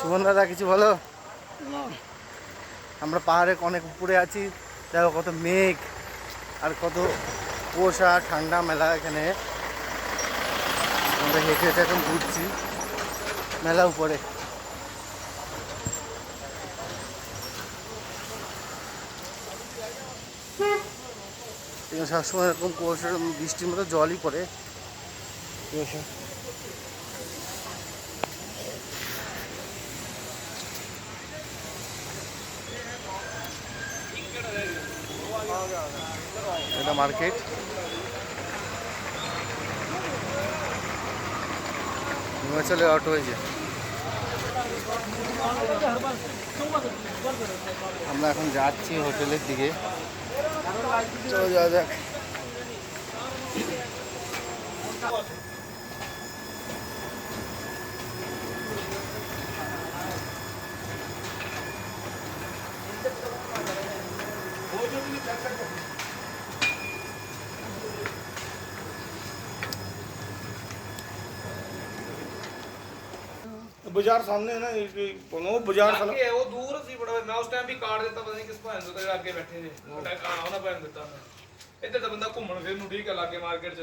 সুমন দাদা কিছু বলো। আমরা পাহাড়ে অনেক উপরে আছি, দেখো কত মেঘ আর কত কুয়াশা, ঠান্ডা মেলা। এখানে আমরা হেঁটে হেঁটে এখন ঘুরছি মেলা উপরে। এখানে সবসময় এরকম কুয়াশা, বৃষ্টির মতো জলই পড়ে, কুয়াশা। এটা মার্কেট। হিমাচলে অটো হয়েছে। আমরা এখন যাচ্ছি হোটেলের দিকে, চলো যাওয়া যাক। बाजार सामने है ना, वो बाजार साला है वो दूर सी बड़ा। मैं उस टाइम भी कार्ड देता, पता नहीं किस भाई तो तेरे आगे बैठे थे। आना पैन देता मैं इधर तो बंदा घूमन फिरन ठीक है लागे मार्केट च।